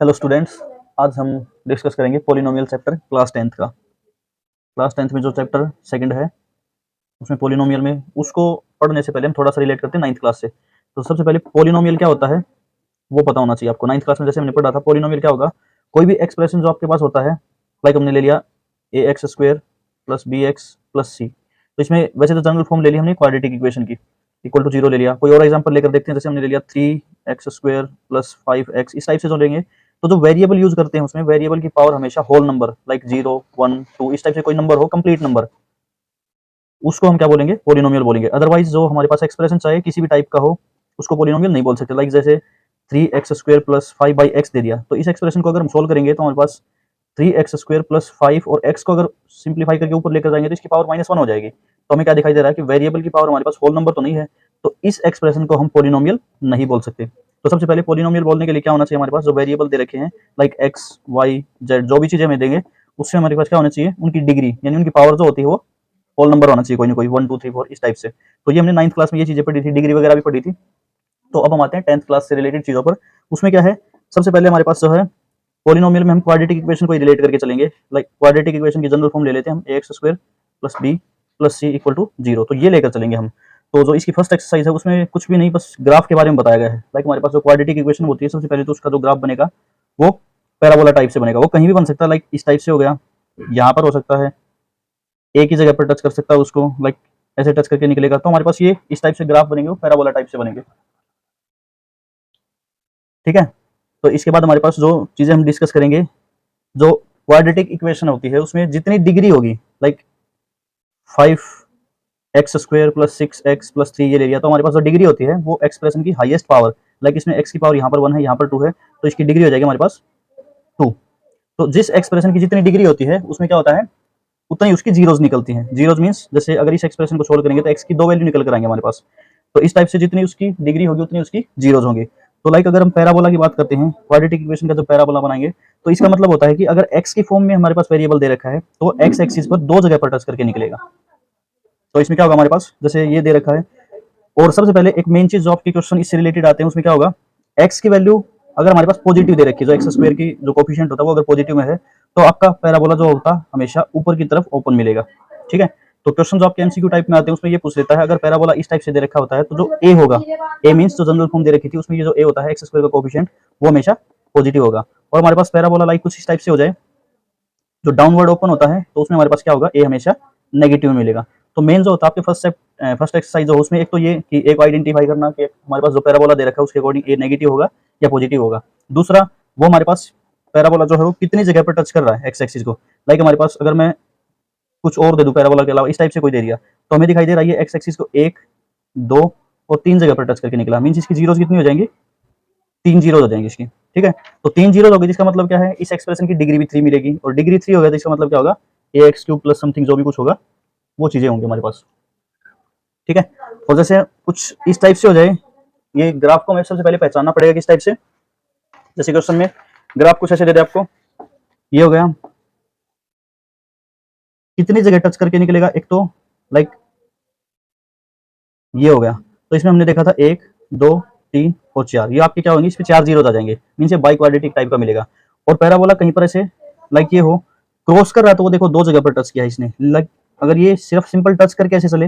Hello students, आज हम discuss करेंगे पॉलिनोमियल चैप्टर क्लास 10th का। क्लास 10th में जो चैप्टर सेकंड है उसमें पॉलिनोमियल में, उसको पढ़ने से पहले हम थोड़ा सा रिलेट करते हैं 9th क्लास से। तो सबसे पहले पॉलिनोमियल क्या होता है वो पता होना चाहिए आपको। 9th क्लास में जैसे हमने पढ़ा था, पॉलिनोमियल क्या होगा, कोई भी एक्सप्रेशन जो आपके पास होता है, लाइक हमने ले लिया A x square plus B x plus C. तो इसमें वैसे तो जनरल फॉर्म ले ली हमने क्वाड्रेटिक इक्वेशन की, इक्वल टू जीरो ले लिया। कोई और एग्जांपल लेकर देखते हैं, जैसे हमने ले लिया 3x² प्लस 5x, इस टाइप से जो लेंगे तो जो वेरिएबल यूज करते हैं उसमें वेरिएबल की पावर हमेशा होल नंबर, लाइक 0 1 2 इस टाइप से कोई नंबर हो, कंप्लीट नंबर, उसको हम क्या बोलेंगे, पॉलिनोमियल बोलेंगे। अदरवाइज जो हमारे पास एक्सप्रेशन चाहे किसी भी टाइप का हो उसको पॉलिनोमियल नहीं बोल सकते। लाइक जैसे 3x² प्लस 5/x दे दिया, तो इस एक्सप्रेशन को अगर हम सोल्व करेंगे तो हमारे पास 3x² प्लस 5 और x को अगर सिंप्लीफाई करके ऊपर लेकर जाएंगे तो इसकी पावर -1 हो जाएगी। तो हमें क्या दिखाई दे रहा है कि वेरिएबल की पावर हमारे पास होल नंबर तो नहीं है, तो इस एक्सप्रेशन को हम पॉलिनोमियल नहीं बोल सकते। तो सबसे पहले पॉलिनोमियल बोलने के लिए क्या होना चाहिए, हमारे पास जो वेरिएबल दे रखे हैं लाइक x y z, जो भी चीजें हमें देंगे उससे हमारे पास क्या होना चाहिए, उनकी डिग्री यानी उनकी पावर जो होती है वो होल नंबर होना चाहिए, कोई ना कोई 1 2 3 4 इस टाइप से। तो ये हमने 9th क्लास में ये चीजें पढ़ी थी, डिग्री वगैरह भी पढ़ी थी। तो अब हम आते हैं 10th क्लास से रिलेटेड चीजों पर। उसमें क्या है, सबसे पहले हमारे पास जो है पॉलिनोमियल में हम क्वाड्रेटिक इक्वेशन को रिलेट करके चलेंगे। लाइक क्वाड्रेटिक इक्वेशन की जनरल फॉर्म ले लेते हैं हम, ax² plus b plus c equal to 0। तो ये लेकर चलेंगे हम। तो जो इसकी फर्स्ट एक्सरसाइज है उसमें कुछ भी नहीं, बस ग्राफ के बारे में बताया गया है। लाइक हमारे पास जो क्वाड्रेटिक इक्वेशन होती है, सबसे पहले तो उसका जो ग्राफ बनेगा वो पैराबोला टाइप से बनेगा। वो कहीं भी बन सकता है, लाइक इस टाइप से हो गया, यहाँ पर हो सकता है, एक ही जगह पर टच कर सकता है उसको, लाइक ऐसे टच करके निकलेगा। तो हमारे पास ये इस टाइप से ग्राफ बनेंगे, वो पैराबोला टाइप से बनेंगे। ठीक है, तो इसके बाद हमारे पास जो चीजें हम डिस्कस करेंगे, जो क्वाड्रेटिक इक्वेशन होती है उसमें जितनी डिग्री होगी, like 5x² plus 6x plus 3 ये ले लिया, तो हमारे पास जो डिग्री होती है वो एक्सप्रेशन की हाईएस्ट पावर, लाइक इसमें x की पावर यहाँ पर 1 है, यहाँ पर 2 है, तो इसकी डिग्री हो जाएगी हमारे पास 2। तो जिस एक्सप्रेशन की जितनी डिग्री होती है उसमें क्या होता है, उतना ही उसकी जीरोज निकलती हैं। जीरोज मींस जैसे अगर इस एक्सप्रेशन को सोल्व करेंगे तो x की 2 वैल्यू निकल कर आएंगे हमारे पास। तो इस टाइप से जितनी उसकी डिग्री होगी उतनी उसकी जीरोज होंगे। तो लाइक अगर हम पैराबोला की बात करते हैं, क्वाड्रेटिक इक्वेशन का जब पैराबोला बनाएंगे तो इसका मतलब होता है कि अगर x की फॉर्म में हमारे पास वेरिएबल दे रखा है तो x एक्सिस पर दो जगह पर टच करके निकलेगा। तो इसमें क्या होगा हमारे पास, जैसे ये दे रखा है, और सबसे पहले एक मेन चीज जो आपके क्वेश्चन इससे रिलेटेड आते हैं उसमें क्या होगा, x की वैल्यू अगर हमारे पास पॉजिटिव दे रखी है, जो x² की जो कोफिशिएंट होता है वो अगर पॉजिटिव में है तो आपका पैराबोला जो होता है हमेशा ऊपर की तरफ ओपन मिलेगा। ठीक है, तो क्वेश्चन जो आपके एमसीक्यू टाइप में आते हैं उसमें ये पूछ लेता है, अगर पैराबोला इस टाइप से दे रखा होता है तो जो a होगा, a मींस जो जनरल फॉर्म दे रखी थी उसमें ये जो a होता है x² का कोफिशिएंट वो हमेशा पॉजिटिव होगा। और हमारे पास पैराबोला लाइक कुछ इस टाइप से हो जाए, जो डाउनवर्ड ओपन होता है तो उसमें हमारे पास क्या होगा, a हमेशा नेगेटिव में मिलेगा। तो मेन जो होता है आपके फर्स्ट एक्सरसाइज जो उसमें एक तो ये कि एक आइडेंटिफाई करना कि हमारे पास जो पैराबोला दे रखा है उसके अकॉर्डिंग ए नेगेटिव होगा या पॉजिटिव होगा। दूसरा, वो हमारे पास पैराबोला जो है वो कितनी जगह पर टच कर रहा है एक्स एक्सिस को। लाइक हमारे पास अगर मैं कुछ और दे दूं पैराबोला के अलावा, इस टाइप से कोई दे दिया, तो हमें दिखाई दे रहा है ये एक्स एक्सिस को 1 2 और 3 जगह पर टच करके निकला। मींस इसकी जीरोस कितनी हो जाएंगी, 3 जीरो हो जाएंगी इसकी। ठीक है, तो 3 जीरो होगी जिसका मतलब क्या है, इस एक्सप्रेशन की डिग्री भी 3 मिलेगी, और डिग्री 3 हो गया तो इसका मतलब क्या होगा, ax³ प्लस समथिंग जो भी कुछ होगा वो चीजें होंगी हमारे पास। ठीक है, और जैसे कुछ इस टाइप से हो जाए, ये ग्राफ को हमें सबसे पहले पहचानना पड़ेगा किस टाइप से। जैसे क्वेश्चन में ग्राफ कुछ ऐसे दे दे आपको, ये हो गया, कितनी जगह टच करके निकलेगा, एक तो लाइक ये हो गया, तो इसमें हमने देखा था 1 2 3 और 4, ये आपके क्या होंगे, इस पे 4 जीरो आ जाएंगे, मीन से बाई क्वाड्रेटिक टाइप का मिलेगा। और पैराबोला कहीं पर ऐसे लाइक ये हो क्रॉस कर रहा है, तो वो देखो दो जगह पर टच किया है इसने। लाइक अगर ये सिर्फ सिंपल टच करके ऐसे चले,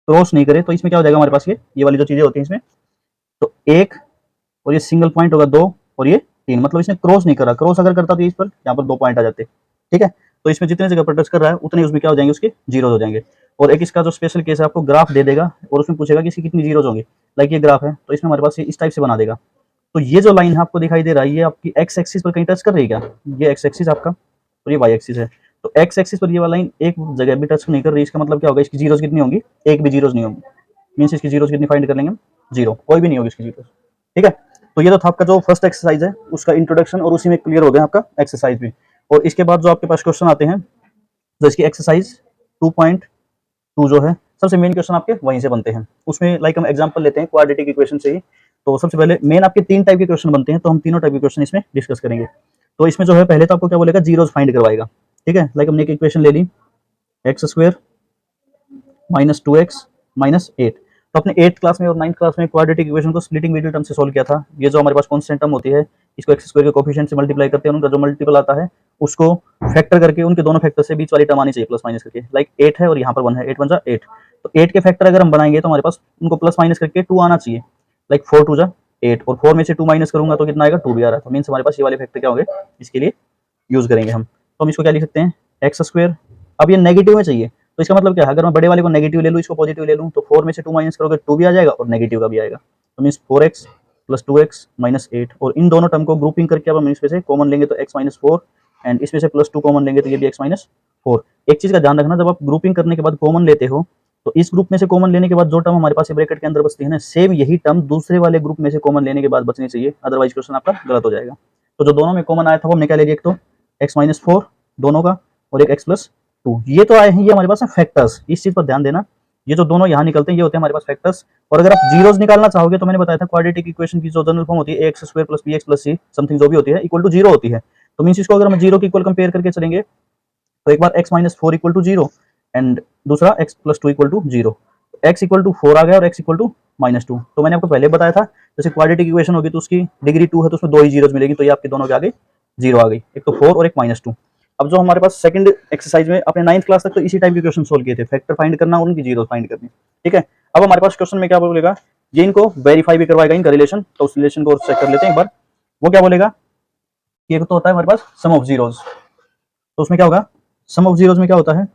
क्रॉस नहीं करे, तो इसमें क्या हो जाएगा हमारे पास, ये वाली जो चीजें होती हैं इसमें, तो 1 और ये सिंगल पॉइंट होगा 2 और ये 3, मतलब इसने क्रॉस नहीं करा। क्रॉस अगर करता तो इस पर यहाँ पर 2 पॉइंट आ जाते। ठीक है, तो इसमें जितने जगह पर टच कर रहा है उतने उसमें क्या हो जाएंगे, उसके जीरो हो जाएंगे। और एक इसका जो स्पेशल केस है, आपको ग्राफ दे देगा और उसमें पूछेगा कि इसकी कितनी जीरोज होंगी। लाइक ये ग्राफ है तो इसमें हमारे पास इस टाइप से बना देगा। तो ये जो लाइन है आपको दिखाई दे रहा है, ये आपकी एक्स एक्सिस पर कहीं टच कर रही है क्या, ये एक्स एक्सिस आपका और ये वाई एक्सिस है। तो एक्स एक्सिस पर ये वाला लाइन एक जगह भी टच नहीं कर रही, इसका मतलब क्या होगा, इसकी जीरोज कितनी होंगी, एक भी जीरोज नहीं होंगी। मीन्स इसकी जीरोज कितनी फाइंड कर लेंगे हम, जीरो, कोई भी नहीं होगी इसकी जीरोज। ठीक है, तो ये तो था आपका जो फर्स्ट एक्सरसाइज है उसका इंट्रोडक्शन, और उसी में क्लियर हो गया आपका एक्सरसाइज भी। और इसके बाद जो आपके पास क्वेश्चन आते हैं, जो इसकी एक्सरसाइज 2.2 जो है, सबसे मेन क्वेश्चन आपके वहीं से बनते हैं। उसमें लाइक हम एग्जांपल लेते हैं क्वाड्रेटिक इक्वेशन से ही। तो सबसे पहले मेन आपके 3 टाइप के क्वेश्चन बनते हैं, तो हम तीनों टाइप के क्वेश्चन इसमें डिस्कस करेंगे। तो इसमें जो है पहले तो आपको क्या बोलेगा, जीरोज फाइंड करवाएगा। ठीक है, लाइक हमने एक इक्वेशन ले ली, x² - 2x - 8। तो अपने 8th क्लास में और 9th क्लास में क्वाड्रेटिक इक्वेशन को स्प्लिटिंग मीडियल टर्म से सोल्व किया था। ये जो हमारे पास कांस्टेंट टर्म होती है, इसको एक्स स्क्वायर के कोएफिशिएंट से मल्टीप्लाई करते हैं, उनका जो मल्टीपल आता है उसको फैक्टर करके उनके दोनों फैक्टर से बीच वाली टर्म आनी चाहिए प्लस माइनस करके। लाइक 8 है और यहाँ पर 1 है, 8 1 जा 8, तो 8 के फैक्टर अगर हम बनाएंगे तो हमारे पास उनको प्लस माइनस करके 2 आना चाहिए। लाइक 4 2 जा 8, और 4 में से 2 माइनस करूंगा तो कितना आएगा, 2 भी आ रहा है। तो मीन्स हमारे पास ये वाले फैक्टर क्या होंगे, इसके लिए यूज करेंगे हम। तो हम इसको क्या लिख सकते हैं, एक्स स्क्वायर। अब ये नेगेटिव में चाहिए, तो इसका मतलब क्या है, अगर मैं बड़े वाले को नेगेटिव ले लूँ, इसको पॉजिटिव ले लूँ, तो 4 में से 2 माइनस करोगे 2 भी आ जाएगा और नेगेटिव का भी आएगा। तो means 4x plus 2x minus 8, और इन दोनों टर्म को ग्रुपिंग करके अब हम इसमें से कॉमन लेंगे तो x माइनस 4, एंड इसमें से प्लस 2 कॉमन लेंगे तो ये भी x माइनस 4। एक चीज का ध्यान रखना, जब आप ग्रुपिंग करने के बाद कॉमन लेते हो तो इस ग्रुप में से कॉमन लेने के बाद जो टर्म हमारे पास ब्रैकेट के अंदर बचती है ना, सेम यही टर्म दूसरे वाले ग्रुप में से कॉमन लेने के बाद बचनी चाहिए, अदरवाइज क्वेश्चन आपका गलत हो जाएगा। तो जो दोनों में कॉमन आया था वो हमने क्या ले लिया, एक तो x माइनस 4 दोनों का, और एक x प्लस 2, ये तो आए हैं, ये हमारे पास है फैक्टर्स। इस चीज पर ध्यान देना, ये जो दोनों यहाँ निकलते हैं ये होते हैं हमारे पास फैक्टर्स। और अगर आप जीरोस निकालना चाहोगे तो मैंने बताया था क्वाड्रेटिक इक्वेशन की जो जनरल फॉर्म होती है x square plus B x plus c something जो भी होती है इक्वल टू जीरो होती है। तो मीन्स इसको अगर हम जीरो की इक्वल कंपेयर करके चलेंगे तो एक बार x minus 4 equal to zero, and दूसरा x plus 2 equal to zero. x equal to 4 आ गया और x इक्वल टू माइनस 2। तो मैंने आपको पहले बताया था जैसे क्वाड्रेटिक इक्वेशन होगी तो उसकी डिग्री 2 है तो उसमें 2 ही जीरोस मिलेगी, तो ये आपके दोनों के आगे जीरो आ गई, एक तो 4 और एक माइनस 2। अब जो हमारे पास सेकंड एक्सरसाइज में अपने 9th क्लास तक तो इसी टाइप के क्वेश्चन सोल्व किए थे, फैक्टर फाइंड करना और उनकी जीरो फाइंड करनी। ठीक है, अब हमारे पास क्वेश्चन में क्या बोलेगा, ये इनको वेरीफाई भी करवाएगा इनका रिलेशन, तो उस रिलेशन को चेक कर लेते हैं एक बार। वो क्या बोलेगा, ये तो होता है हमारे पास सम ऑफ जीरोस, तो उसमें क्या होगा, सम ऑफ जीरोस में क्या होता है,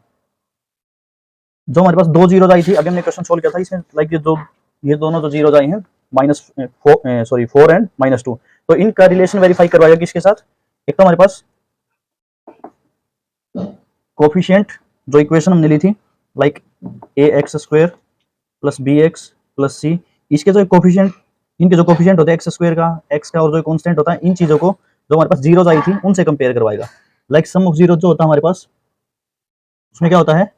जो हमारे पास दो जीरोस आई थी, अभी हमने क्वेश्चन सोल्व किया था इसमें, लाइक ये दोनों जो जीरोस आई हैं माइनस 4 एंड माइनस 2, तो इनका रिलेशन वेरीफाई करवाएगा किसके साथ, एक तो हमारे पास कोफिशिएंट जो इक्वेशन हमने ली थी, like A x square plus B x plus C, इसके जो कोफिशिएंट, इनके जो कोफिशिएंट होते हैं एक्स स्क्वायर का, एक्स का, और जो कांस्टेंट होता है, इन चीजों को जो हमारे पास जीरोस आई थी उनसे कंपेयर करवाएगा। लाइक सम ऑफ जीरो जो होता है हमारे पास, उसमें क्या होता है,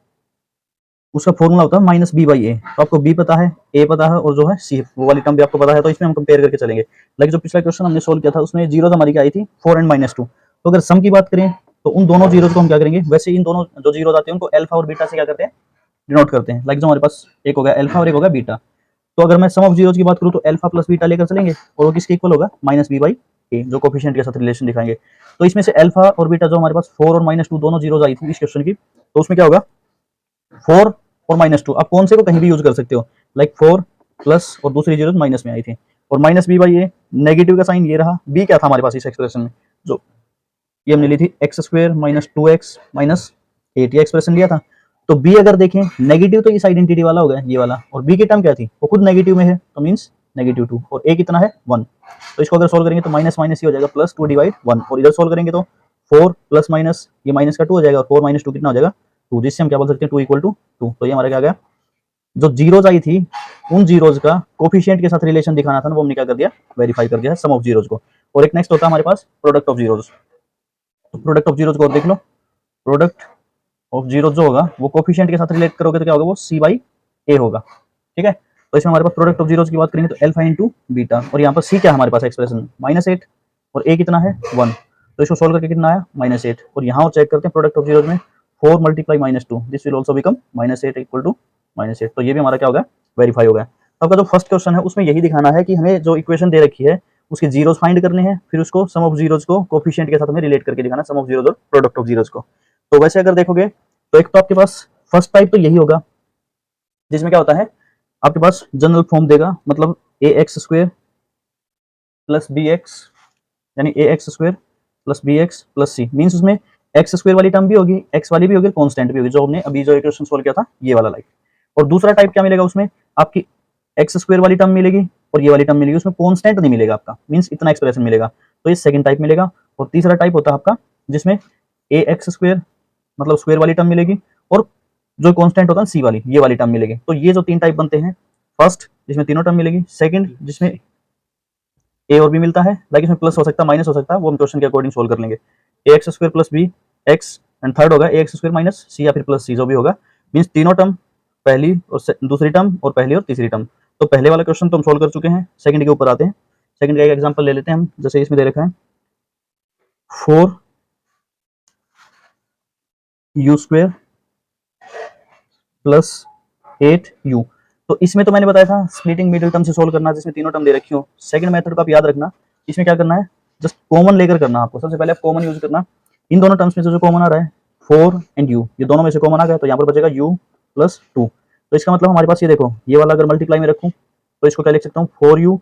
उसका फॉर्मूला होता है माइनस बी बाई ए। तो आपको बी पता है, ए पता है, और जो है सी वो वाली टर्म भी आपको पता है, तो इसमें हम कंपेयर करके चलेंगे। लाइक जो पिछला क्वेश्चन हमने सोल्व किया था उसमें जीरो हमारी क्या आई थी, 4 एंड माइनस 2। तो अगर सम की बात करें तो उन दोनों जीरोस को हम क्या करेंगे, वैसे इन दोनों जो जीरोस आते हैं उनको अल्फा और बीटा से क्या करते हैं, डिनोट करते हैं। लाइक जो हमारे पास एक हो गया अल्फा और एक हो गया बीटा, तो अगर मैं सम ऑफ जीरोस की बात करूं तो अल्फा प्लस बीटा लेकर चलेंगे, और वो किसके इक्वल होगा, माइनस बी बाई ए, जो कोफिशिएंट के साथ रिलेशन दिखाएंगे। तो इसमें से अल्फा और बीटा जो हमारे पास 4 और माइनस 2 दोनों जीरोस आई थी इस क्वेश्चन की, तो उसमें क्या होगा, 4 और माइनस 2, आप कौन से को कहीं भी यूज कर सकते हो, लाइक 4 प्लस और दूसरी जीरो माइनस में आई थी, और minus B by a, negative का साइन ये रहा, बी क्या था हमारे पास इस एक्सप्रेशन में, जो ये हमने ली थी x square minus 2x minus 8, ये एक्सप्रेशन लिया था। तो बी अगर देखें नेगेटिव तो इस आइडेंटिटी वाला हो गया ये वाला, और बी की टर्म क्या थी, वो खुद नेगेटिव में है, तो मींस नेगेटिव 2, और ए कितना है 1। तो इसको अगर सोल्व करेंगे तो माइनस माइनस ही हो जाएगा, प्लस 2 डिवाइड 1, और इधर सोल्व करेंगे तो 4 प्लस माइनस ये माइनस का 2 हो जाएगा, और 4 माइनस 2 कितना हो जाएगा 2, जिससे हम क्या बोल सकते हैं 2 इक्वल टू 2। तो ये हमारा क्या गया, जो जीरोज आई थी उन जीरोज का कोफिशिएंट के साथ रिलेशन दिखाना था ना, वो हमने क्या कर दिया, वेरीफाई कर दिया सम ऑफ जीरोज को। और एक नेक्स्ट होता है हमारे पास प्रोडक्ट ऑफ जीरोज, तो प्रोडक्ट ऑफ जीरोज को देख लो, प्रोडक्ट ऑफ जीरो जो होगा वो कोफिशिएंट के साथ रिलेट करोगे तो क्या होगा, वो सी बाई ए होगा। ठीक है, तो इसमें हमारे पास प्रोडक्ट ऑफ जीरोस की बात करेंगे तो अल्फा इंटू बीटा, और यहाँ पर सी क्या है हमारे पास एक्सप्रेशन -8, और ए कितना है 1, तो इसको सोल्व करके कितना आया -8, और यहाँ और चेक करते हैं प्रोडक्ट ऑफ जीरोस में 4 multiply -2, this will also become -8 equal to -8, तो ये भी हमारा क्या होगा, वेरीफाई हो गया। तो आपका जो फर्स्ट क्वेश्चन है उसमें यही दिखाना है कि हमें जो इक्वेशन दे रखी है उसके जीरोस फाइंड करने हैं, फिर उसको सम ऑफ जीरोस को कोफिशिएंट के साथ हमें रिलेट करके दिखाना, सम ऑफ जीरोस और प्रोडक्ट ऑफ जीरोस को। तो वैसे अगर देखोगे तो एक तो आपके पास फर्स्ट टाइप तो यही होगा, जिसमें क्या होता है आपके पास जनरल फॉर्म देगा, मतलब A x square plus B x, यानी A x square plus B x plus C, means उसमें एक्स स्क्वायर वाली टर्म भी होगी, एक्स वाली भी होगी, कांस्टेंट भी होगी, जो हमने अभी जो इक्वेशन सोल्व किया था ये वाला लाइक। और दूसरा टाइप क्या मिलेगा, उसमें आपकी एक्स स्क्वायर वाली टर्म मिलेगी और ये वाली टर्म मिलेगी, उसमें कांस्टेंट नहीं मिलेगा आपका, मीन्स इतना एक्सप्रेशन मिलेगा, तो ये सेकंड टाइप मिलेगा। और तीसरा टाइप होता है आपका जिसमें ए एक्स स्क्वायर मतलब स्क्वायर वाली टर्म मिलेगी, और जो कांस्टेंट होता है सी वाली, ये वाली टर्म मिलेगी। तो ये जो तीन टाइप बनते हैं, फर्स्ट जिसमें तीनों टर्म मिलेगी, सेकंड जिसमें ए और बी मिलता है, लाइक इसमें प्लस हो सकता है माइनस हो सकता है, वो हम क्वेश्चन के अकॉर्डिंग सोल्व कर लेंगे, A x square plus B x, and third होगा A x square minus C या फिर प्लस सी, जो भी होगा, मीन्स तीनों टर्म, पहली और दूसरी टर्म और पहली और तीसरी टर्म। तो पहले वाला क्वेश्चन तो हम सोल्व कर चुके हैं, सेकंड के ऊपर आते हैं। सेकंड का एक एग्जांपल ले लेते हैं हम, जैसे इसमें दे रखा है 4u स्क्वायर प्लस 8u, तो इसमें तो मैंने बताया था स्प्लिटिंग मिडिल टर्म से सोल्व करना, जिसमें तीनों टर्म दे रखी हो। सेकंड मेथड को आप याद रखना, इसमें क्या करना है, जस्ट कॉमन लेकर करना आपको। सबसे पहले आप कॉमन यूज करना, इन दोनों टर्म्स में से जो कॉमन आ रहा है 4 एंड u, ये दोनों में से कॉमन आ गया तो यहाँ पर बचेगा u प्लस 2। तो इसका मतलब हमारे पास ये देखो, ये वाला अगर मल्टीप्लाई में रखूँ तो इसको क्या लिख सकता हूँ 4u,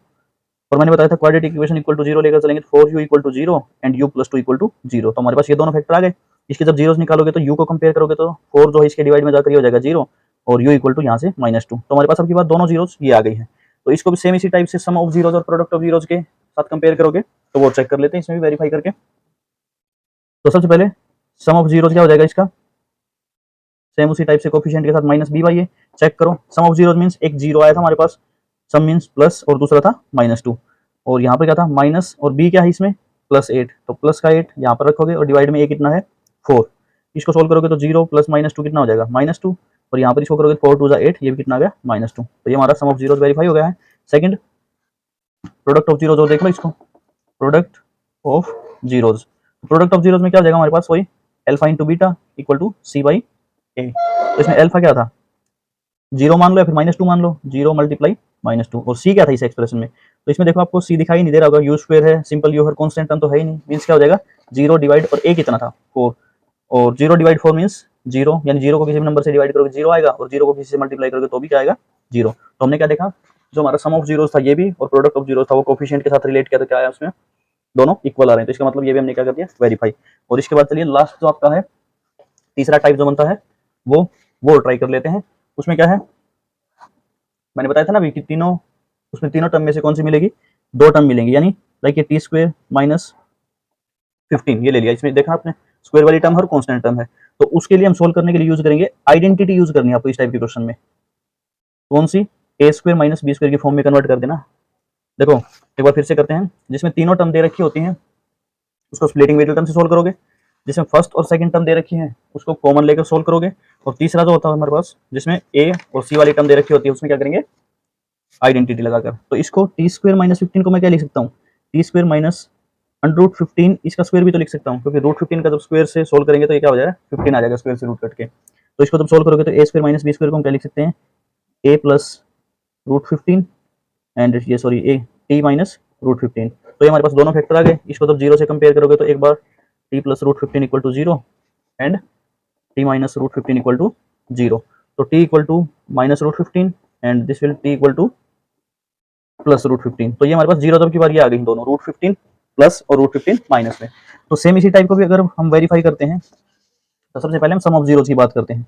और मैंने बताया था क्वाड्रेटिक इक्वेशन इक्वल टू 0 लेकर चलेंगे तो 4u equal to 0 and u plus 2 equal to 0। तो हमारे पास ये दोनों फैक्टर आ गए। इसके जब जीरोस निकालोगे तो u को कंपेयर करोगे तो 4 जो है इसके डिवाइड में जाकर ये हो जाएगा 0, और u इक्वल टू यहाँ से -2। तो हमारे पास अब की बात दोनों जीरोस ये आ गई है। तो इसको भी सेम इसी टाइप से सम ऑफ जीरोस और प्रोडक्ट ऑफ जीरोस के साथ कंपेयर करोगे तो वो चेक कर लेते हैं इसमें भी वेरीफाई करके। तो सबसे पहले सम ऑफ जीरोस क्या हो जाएगा इसका, सेम उसी टाइप से कोफिशिएंट के साथ minus B by a. Check करो, सम ऑफ जीरोस मींस एक जीरो आया था हमारे पास, सम मींस प्लस और दूसरा था -2, और यहाँ पर क्या था माइनस, और बी क्या है इसमें +8, तो प्लस का 8 यहाँ पर रखोगे और डिवाइड में ए कितना है 4। इसको सोल्व करोगे तो 0 प्लस -2 कितना हो जाएगा -2, और यहाँ पर इसको करोगे 4 2 8, ये भी कितना आ गया -2। तो ये हमारा सम ऑफ जीरोस वेरीफाई हो गया है। सेकंड प्रोडक्ट ऑफ जीरोस, और देख लो इसको, product of zeros. Product of zeros में क्या हो जाएगा हमारे पास, वही alpha into beta equal to C by A. तो इसमें अल्फा क्या था 0 मान लो या फिर -2 मान लो, 0 मल्टीप्लाई -2, और सी क्या था इस एक्सप्रेशन में। तो इसमें देखो आपको सी दिखाई नहीं दे रहा होगा, यू स्क्वायर है, simple you her constant term तो है ही नहीं, मींस क्या हो जाएगा 0 डिवाइड, और ए कितना था 4, और 0 डिवाइड 4 मींस 0, यानी 0 को किसी भी नंबर से डिवाइड करोगे 0 आएगा, और 0 को किसी से मल्टीप्लाई करोगे तो भी क्या आएगा 0। तो हमने क्या देखा, जो हमारा सम ऑफ जीरोस था ये भी, और प्रोडक्ट ऑफ जीरोस था वो कोफिशिएंट के साथ रिलेट किया, तो क्या आया उसमें दोनों इक्वल आ रहे हैं। तो इसका मतलब ये भी हमने क्या कर दिया वेरीफाई। और इसके बाद चलिए लास्ट जो आपका है तीसरा टाइप जो बनता है वो ट्राई कर लेते हैं। उसमें क्या है, मैंने बताया था ना अभी कि तीनों, उसमें तीनों टर्म में से कौन सी मिलेगी, दो टर्म मिलेंगी, यानी लाइक ये टी स्क्वायर माइनस 15 ये ले लिया। इसमें देखा आपने स्क्वायर वाली टर्म हर कांस्टेंट टर्म है, तो उसके लिए हम सोल्व करने के लिए यूज करेंगे आइडेंटिटी, यूज करनी है आपको इस टाइप के क्वेश्चन में। कौन सी, ए स्क्वायर माइनस बी स्क्वायर की फॉर्म में कन्वर्ट कर देना। देखो एक बार फिर से करते हैं, जिसमें तीनों टर्म दे रखी होती हैं उसको स्प्लिटिंग मिडिल टर्म से सोल्व करोगे, जिसमें फर्स्ट और सेकंड टर्म दे रखी है उसको कॉमन लेकर सोल्व करोगे, और तीसरा जो होता है हमारे पास जिसमें ए और सी वाली टर्म दे रखी होती है उसमें क्या करेंगे आइडेंटिटी लगाकर। तो इसको टी स्क्वायर माइनस 15 को मैं क्या लिख सकता हूँ, टी स्क्वायर माइनस √15, इसका स्क्वायर भी तो लिख सकता हूँ, क्योंकि √15 का जब स्क्वायर से सोल्व करेंगे तो ये क्या हो जाएगा 15 आ जाएगा स्क्वायर से रूट कट के। तो इसको जब सोल्व करोगे तो ए स्क्वायर माइनस बी स्क्वायर को हम क्या लिख सकते हैं, ए प्लस √15 एंड ये सॉरी ए टी माइनस √15। तो ये हमारे पास दोनों फैक्टर आ गए। इसको जब 0 से कंपेयर करोगे तो एक बार T plus √15 equal to 0 and T minus √15 equal to 0। तो T equal to minus √15 and this will T equal to plus √15। तो ये हमारे पास 0 जब की बार ये आ गई दोनों, √15 प्लस और √15 माइनस में। तो सेम इसी टाइप को भी अगर हम वेरीफाई करते हैं तो सबसे पहले हम सम ऑफ जीरोस की बात करते हैं।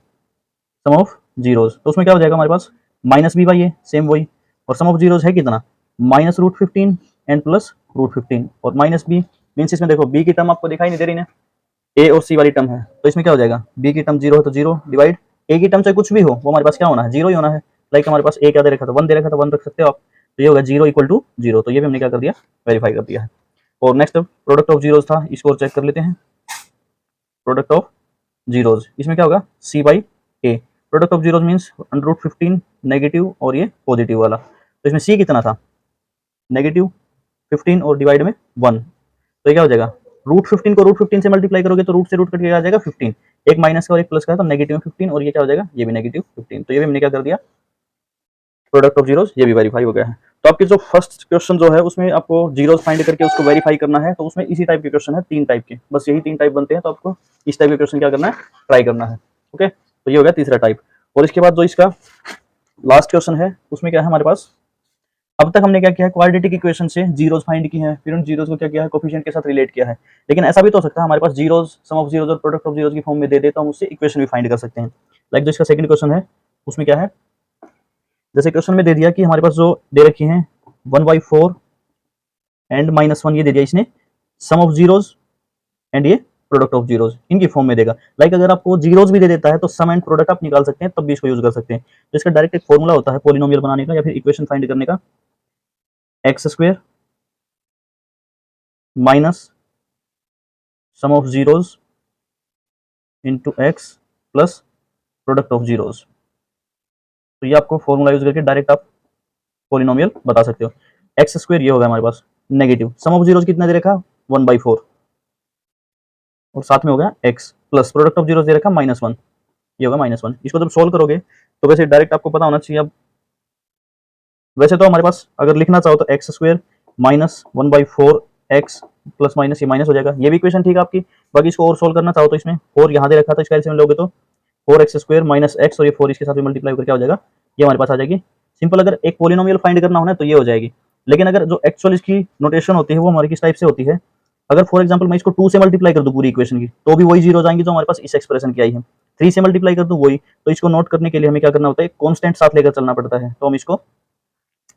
सम ऑफ जीरोस, तो उसमें क्या हो जाएगा हमारे पास minus B by A, same वही, और सम ऑफ जीरोस है कितना -√15 एंड प्लस √15, और माइनस बी मीन्स इसमें देखो बी की टर्म आपको दिखाई नहीं दे रही ना, ए और सी वाली टर्म है, तो इसमें क्या हो जाएगा बी की टर्म 0 है तो 0 डिवाइड ए की टर्म चाहे कुछ भी हो वो हमारे पास क्या होना है 0 ही होना है। लाइक हमारे पास ए क्या दे रखा था 1 दे रखा था, 1 रख सकते हो आप, तो ये होगा 0 इक्वल टू 0। तो ये भी हमने क्या कर दिया वेरीफाई कर दिया है। और नेक्स्ट प्रोडक्ट ऑफ जीरोस था, इसको चेक कर लेते हैं। प्रोडक्ट ऑफ जीरोस इसमें क्या होगा C by A. Product of zeros means √15 negative और ये पॉजिटिव वाला, तो इसमें सी कितना था -15 और डिवाइड में 1। तो ये क्या हो जाएगा √15 को √15 से मल्टीप्लाई करोगे तो रूट से रूट कट के आ जाएगा 15, एक माइनस का और एक प्लस का है तो -15, और ये क्या हो जाएगा ये भी -15। तो ये भी हमने क्या कर दिया प्रोडक्ट ऑफ जीरोस, ये भी वेरीफाई हो गया है। तो आपके जो फर्स्ट क्वेश्चन जो है उसमें आपको जीरोस फाइंड करके उसको वेरीफाई करना है, तो उसमें इसी टाइप के क्वेश्चन है, 3 टाइप के, बस यही 3 टाइप बनते हैं, तो आपको इस टाइप के क्वेश्चन क्या करना है ट्राई करना है। ओके, तो ये हो गया तीसरा टाइप। और इसके बाद जो इसका लास्ट क्वेश्चन है उसमें क्या है हमारे पास, अब तक हमने क्या किया है क्वाड्रेटिक इक्वेशन से जीरोस फाइंड की है, फिर उन जीरोस को क्या किया है कोफिशिएंट के साथ रिलेट किया है। लेकिन ऐसा भी तो हो सकता है हमारे पास जीरोस सम ऑफ जीरोस और प्रोडक्ट ऑफ जीरोस की फॉर्म में दे दे तो हम उससे इक्वेशन भी फाइंड कर सकते हैं। लाइक जो इसका सेकंड क्वेश्चन है उसमें क्या है, जैसे क्वेश्चन में दे दिया कि हमारे पास जो दे रखी है 1/4 एंड -1 ये दे दिया इसने, सम ऑफ जीरोस एंड ये प्रोडक्ट ऑफ जीरोस इनकी फॉर्म में देगा। लाइक अगर आपको जीरोस भी दे देता है तो सम एंड प्रोडक्ट आप निकाल सकते हैं, तब भी इसको यूज कर सकते हैं। तो इसका डायरेक्ट एक फॉर्मूला होता है पॉलिनोमियल बनाने का या फिर इक्वेशन फाइंड करने का, x² minus sum of zeros into x plus product of zeros. तो ये आपको फॉर्मूला यूज करके डायरेक्ट आप पॉलिनोमियल बता सकते हो। x² ये होगा हमारे पास नेगेटिव, सम ऑफ जीरोस कितना दे रखा 1/4, और साथ में हो गया x plus product of zeros दे रखा -1, ये होगा -1। इसको जब सोल्व करोगे तो वैसे डायरेक्ट आपको पता होना चाहिए अब वैसे तो हमारे पास अगर लिखना चाहो तो x square minus 1/4 x plus minus, ये माइनस हो जाएगा, ये भी इक्वेशन ठीक है आपकी। बाकी इसको और सोल्व करना चाहो तो इसमें 4 यहाँ दे रखा था, इसका एलसीएम लोगे तो 4x स्क्वायर माइनस एक्स, और ये 4 इसके साथ में मल्टीप्लाई होकर क्या हो जाएगा, ये हमारे पास आ जाएगी। सिंपल अगर एक पोलिनोमियल फाइंड करना हो ना तो ये हो जाएगी। लेकिन अगर जो एक्चुअल इसकी नोटेशन होती है वो हमारी किस टाइप से होती है, अगर फॉर एग्जांपल मैं इसको 2 से मल्टीप्लाई कर दूं पूरी इक्वेशन की, तो भी वही जीरो जाएंगी जो हमारे पास इस एक्सप्रेशन की आई है। 3 से मल्टीप्लाई कर दूं वही, तो इसको नोट करने के लिए हमें क्या करना होता है, कांस्टेंट साथ लेकर चलना पड़ता है। तो हम इसको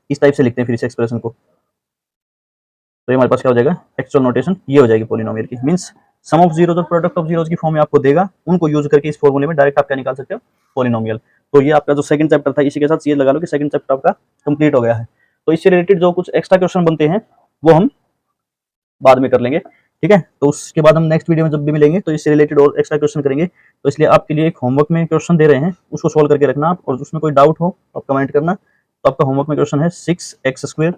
इस टाइप से लिखते हैं फिर इस एक्सप्रेशन को, तो ये हमारे पास क्या हो जाएगा, एक्चुअल नोटेशन ये हो जाएगी पोलिनोमियल की। मींस सम ऑफ जीरोज और प्रोडक्ट ऑफ जीरोज की फॉर्म में आपको देगा, उनको यूज करके इस फॉर्मूले में डायरेक्ट आप क्या निकाल सकते हो, पोलिनोमियल। तो ये आपका जो सेकंड चैप्टर था, इसी के साथ ये लगा लो कि सेकंड चैप्टर आपका कंप्लीट हो गया है। तो इससे रिलेटेड जो कुछ एक्स्ट्रा क्वेश्चन बनते हैं वो हम बाद में कर लेंगे, ठीक है। तो उसके बाद हम नेक्स्ट वीडियो में जब भी मिलेंगे तो इससे रिलेटेड और एक्स्ट्रा क्वेश्चन करेंगे। तो इसलिए आपके लिए एक होमवर्क में क्वेश्चन दे रहे हैं, उसको सोल्व करके रखना आप, और उसमें कोई डाउट हो आप कमेंट करना। तो आपका होमवर्क में क्वेश्चन है 6x square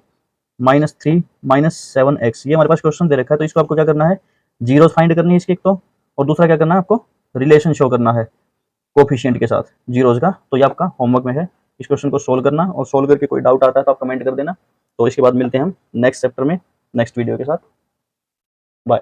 minus 3 minus 7x, ये हमारे पास क्वेश्चन दे रखा है। तो इसको आपको क्या करना है, जीरोस फाइंड करनी है इसकी एक तो, और दूसरा क्या करना है आपको, रिलेशन शो करना है कोफिशिएंट के साथ जीरोस का। तो ये आपका होमवर्क में है, इस क्वेश्चन को सोल्व करना, और सोल्व करके कोई डाउट आता है तो आप कमेंट कर देना। तो इसके बाद मिलते हैं हम नेक्स्ट चैप्टर में नेक्स्ट वीडियो के साथ। बाय।